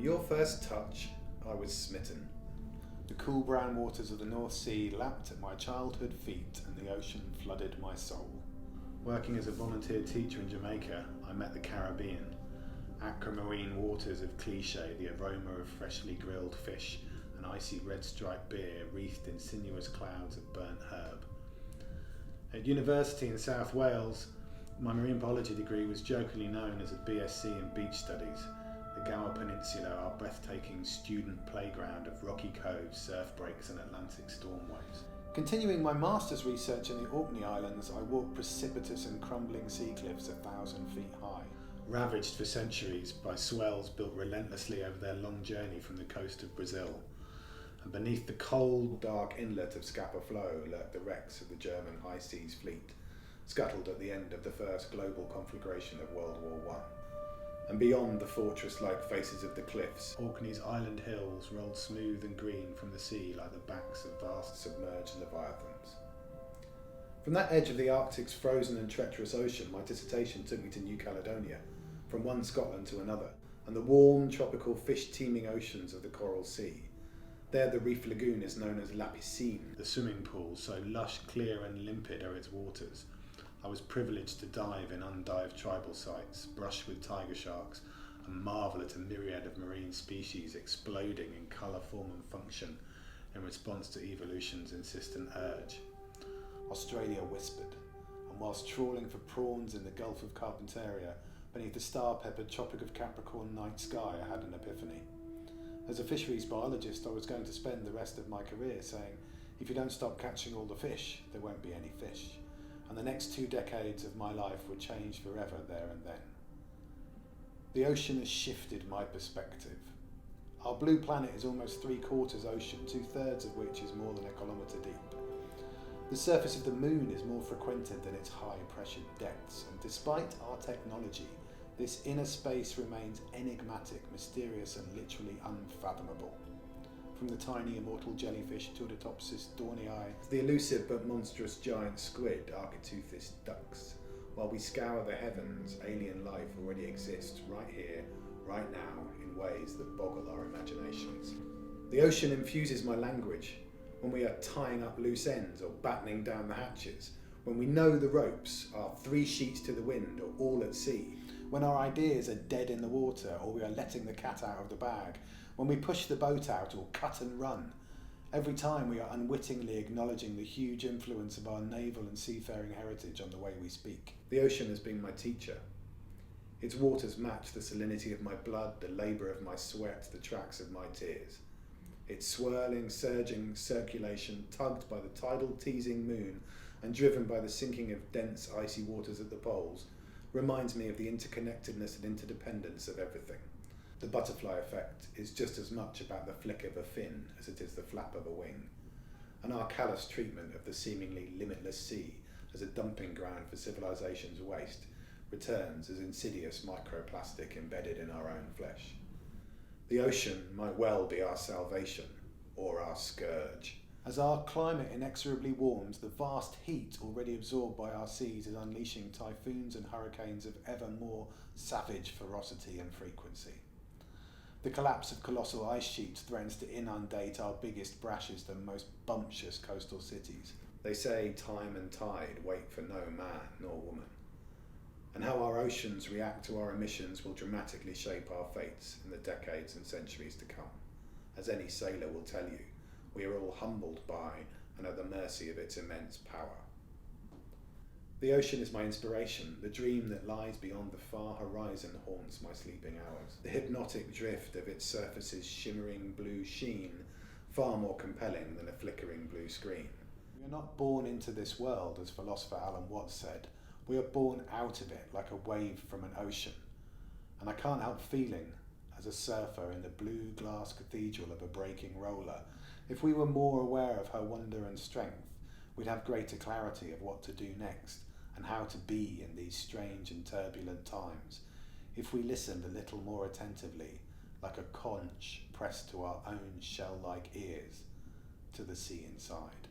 your first touch, I was smitten. The cool brown waters of the North Sea lapped at my childhood feet and the ocean flooded my soul. Working as a volunteer teacher in Jamaica, I met the Caribbean. Aquamarine waters of cliché, the aroma of freshly grilled fish and icy red striped beer wreathed in sinuous clouds of burnt herb. At university in South Wales, my marine biology degree was jokingly known as a BSc in beach studies. The Gower Peninsula, our breathtaking student playground of rocky coves, surf breaks and Atlantic storm waves. Continuing my master's research in the Orkney Islands, I walked precipitous and crumbling sea cliffs 1,000 feet high, ravaged for centuries by swells built relentlessly over their long journey from the coast of Brazil. And beneath the cold, dark inlet of Scapa Flow lurked the wrecks of the German High Seas Fleet, scuttled at the end of the first global conflagration of World War I. And beyond the fortress-like faces of the cliffs, Orkney's island hills rolled smooth and green from the sea like the backs of vast submerged leviathans. From that edge of the Arctic's frozen and treacherous ocean, my dissertation took me to New Caledonia, from one Scotland to another, and the warm, tropical, fish-teeming oceans of the Coral Sea. There the reef lagoon is known as La Piscine, the swimming pool, so lush, clear and limpid are its waters. I was privileged to dive in undived tribal sites, brush with tiger sharks, and marvel at a myriad of marine species exploding in colour, form and function in response to evolution's insistent urge. Australia whispered, and whilst trawling for prawns in the Gulf of Carpentaria, beneath the star-peppered Tropic of Capricorn night sky, I had an epiphany. As a fisheries biologist, I was going to spend the rest of my career saying, if you don't stop catching all the fish, there won't be any fish. And the next 2 decades of my life would change forever there and then. The ocean has shifted my perspective. Our blue planet is almost 3/4 ocean, 2/3 of which is more than a kilometre deep. The surface of the moon is more frequented than its high-pressured depths, and despite our technology, this inner space remains enigmatic, mysterious and literally unfathomable. From the tiny immortal jellyfish Turritopsis dornii to the elusive but monstrous giant squid Architeuthis dux, while we scour the heavens, alien life already exists right here, right now, in ways that boggle our imaginations. The ocean infuses my language. When we are tying up loose ends or battening down the hatches, when we know the ropes are 3 sheets to the wind or all at sea, when our ideas are dead in the water or we are letting the cat out of the bag, when we push the boat out or cut and run, every time we are unwittingly acknowledging the huge influence of our naval and seafaring heritage on the way we speak. The ocean has been my teacher. Its waters match the salinity of my blood, the labour of my sweat, the tracks of my tears. Its swirling, surging circulation, tugged by the tidal, teasing moon and driven by the sinking of dense, icy waters at the poles, reminds me of the interconnectedness and interdependence of everything. The butterfly effect is just as much about the flick of a fin as it is the flap of a wing. And our callous treatment of the seemingly limitless sea as a dumping ground for civilization's waste returns as insidious microplastic embedded in our own flesh. The ocean might well be our salvation, or our scourge. As our climate inexorably warms, the vast heat already absorbed by our seas is unleashing typhoons and hurricanes of ever more savage ferocity and frequency. The collapse of colossal ice sheets threatens to inundate our biggest, brashest and most bumptious coastal cities. They say time and tide wait for no man nor woman. And how our oceans react to our emissions will dramatically shape our fates in the decades and centuries to come. As any sailor will tell you, we are all humbled by and at the mercy of its immense power. The ocean is my inspiration. The dream that lies beyond the far horizon haunts my sleeping hours. The hypnotic drift of its surface's shimmering blue sheen, far more compelling than a flickering blue screen. We are not born into this world, as philosopher Alan Watts said. We are born out of it like a wave from an ocean. And I can't help feeling, as a surfer in the blue glass cathedral of a breaking roller, if we were more aware of her wonder and strength, we'd have greater clarity of what to do next and how to be in these strange and turbulent times, if we listened a little more attentively, like a conch pressed to our own shell-like ears, to the sea inside.